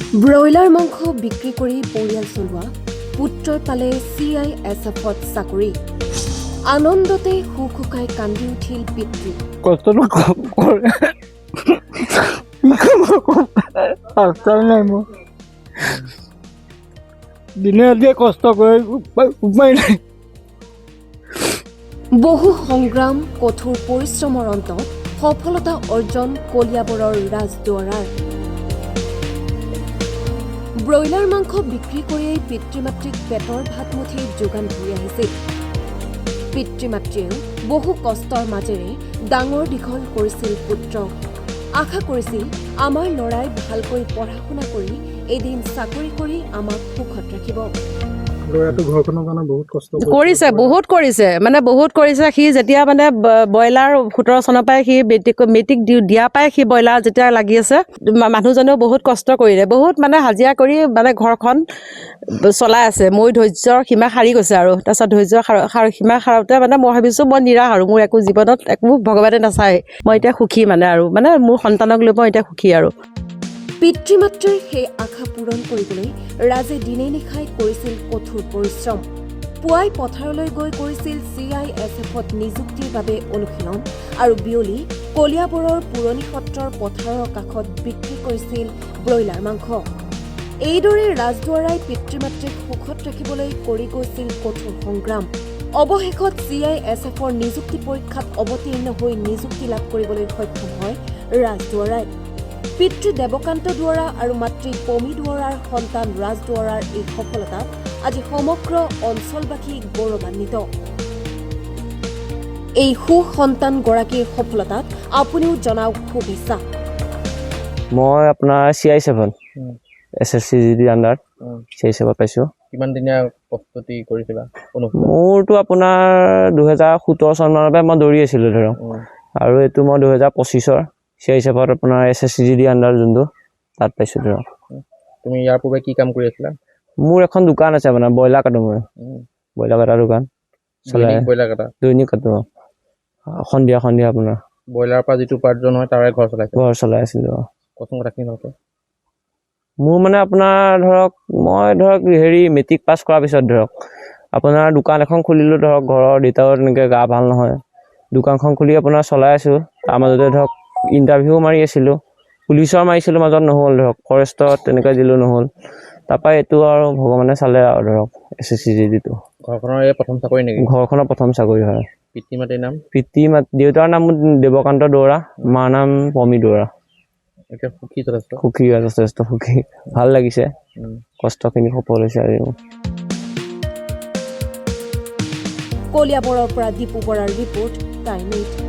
Broiler মাংস বিক্ৰী কৰি পৰিয়াল চলোৱা পুত্ৰই পালে CISFত চাকৰি। আনন্দতে হুকহুকাই কান্দি উঠিল পিতৃ। কষ্টটো কৰে নাই মোৰ দিনে ৰাতিয়ে কষ্ট কৰে উপায় নাই। বহু সংগ্ৰাম কঠোৰ পৰিশ্ৰমৰ অন্তত সফলতা অৰ্জন কলিয়াবৰৰ ৰাজদুৱাৰাৰ। ব্ৰইলাৰ মাংস বিক্ৰী কৰিয়েই পিতৃ মাতৃক পেটৰ ভাতমুঠি যোগান ধৰি আহিছিল। পিতৃ মাতৃয়েও বহু কষ্টৰ মাজেৰে ডাঙৰ দীঘল কৰিছিল পুত্ৰক। আশা কৰিছিল আমাৰ ল'ৰাই ভালকৈ পঢ়া শুনা কৰি এদিন চাকৰি কৰি আমাক সুখত ৰাখিব। বহুত কৰিছে সি যেতিয়া মানে ব্ৰইলাৰ 17 চনৰ পৰাই সি মেট্ৰিক দিয়া পাই সি ব্ৰইলাৰ যেতিয়া লাগি আছে মানুহজনেও বহুত কষ্ট কৰিলে, বহুত মানে হাজিৰা কৰি মানে ঘৰখন চলাই আছে। মই ধৈৰ্যৰ সীমা সাৰি গৈছে আৰু তাৰপিছত ধৈৰ্যৰ সীমা সাৰোতে মানে মই ভাবিছোঁ মই নিৰাশ আৰু মোৰ একো জীৱনত একো ভগৱানে নাচায়, মই এতিয়া সুখী মানে মোৰ সন্তানক লৈ মই এতিয়া সুখী আৰু। পিতৃ মাতৃৰ সেই আশা পূৰণ কৰিবলৈ ৰাজে দিনে নিশাই কৰিছিল কঠোৰ পৰিশ্ৰম। পুৱাই পথাৰলৈ গৈ কৰিছিল CISFত নিযুক্তিৰ বাবে অনুশীলন আৰু বিয়লি কলিয়াবৰৰ পুৰণি সত্ৰৰ পথাৰৰ কাষত বিক্ৰী কৰিছিল ব্ৰইলাৰ মাংস। এইদৰে ৰাজদুৱাৰাই পিতৃ মাতৃক সুখত ৰাখিবলৈ কৰি গৈছিল কঠোৰ সংগ্ৰাম। অৱশেষত CISFৰ নিযুক্তি পৰীক্ষাত অৱতীৰ্ণ হৈ নিযুক্তি লাভ কৰিবলৈ সক্ষম হয় ৰাজদুৱাৰাই। পিতৃ দেৱকান্ত দুৱৰা আৰু মাতৃ পমি দুৱৰাৰ সন্তান ৰাজদুৱাৰাৰ এই সফলতাত আজি সমগ্ৰ অঞ্চলবাসী গৌৰৱান্বিত। এই সুসন্তানগৰাকীৰ সফলতাত আপুনিও জনাওক শুভেচ্ছা। মই আপোনাৰ CISFত SSCGD আণ্ডাৰত CISFত পাইছোঁ। কিমান দিনীয়া প্ৰস্তুতি কৰিছিলা? মোৰতো আপোনাৰ 2017 চনৰ পৰা মই দৌৰি আছিলোঁ ধৰক, আৰু এইটো মই 2025ৰ CISFত আপোনাৰ SSCGD আণ্ডাৰ যোনটো তাত পাইছোঁ ধৰক। তুমি ইয়াৰ পূৰ্বে কি কাম কৰি আছিলা? মোৰ এখন দোকান আছে আপোনাৰ ব্ৰইলাৰ কাটো, মই ব্ৰইলাৰ কটা দোকান চলাই, ব্ৰইলাৰ কাটা দৈনিক কাটো সন্ধিয়া আপোনাৰ। ব্ৰইলাৰৰ পৰা যিটো উপাৰ্জন হয় তাৰে ঘৰ চলাই আছিলোঁ। কচোন কথাখিনি ভালকে। মোৰ মানে আপোনাৰ ধৰক মই মেট্ৰিক পাছ কৰাৰ পিছত ধৰক আপোনাৰ দোকান এখন খুলিলোঁ ধৰক, ঘৰৰ দেউতাও তেনেকৈ গা ভাল নহয়, দোকানখন খুলি আপোনাৰ চলাই আছোঁ। তাৰ মাজতে ধৰক ইণ্টাৰভিউ মাৰি আছিলোঁ, পুলিচৰ মাৰিছিলোঁ মাজত নহ'ল ধৰক, ফৰেষ্টত তেনেকৈ দিলোঁ নহ'ল। তাৰপৰা এইটো আৰু ভগৱানে চালে আৰু ধৰক SSCGDটো। ঘৰখনৰ এই প্ৰথম চাকৰি নেকি? ঘৰখনৰ প্ৰথম চাকৰি হয়। পিতৃ মাতৃৰ নাম? দেউতাৰ নাম দেৱকান্ত দুৱৰা, মাৰ নাম পমি দুৱৰা। এতিয়া সুখী যথেষ্ট? সুখী, যথেষ্ট সুখী, ভাল লাগিছে, কষ্টখিনি সফল হৈছে আৰু। কলিয়াবৰৰ পৰা দীপু বৰাৰ ৰিপৰ্ট, টাইম 8।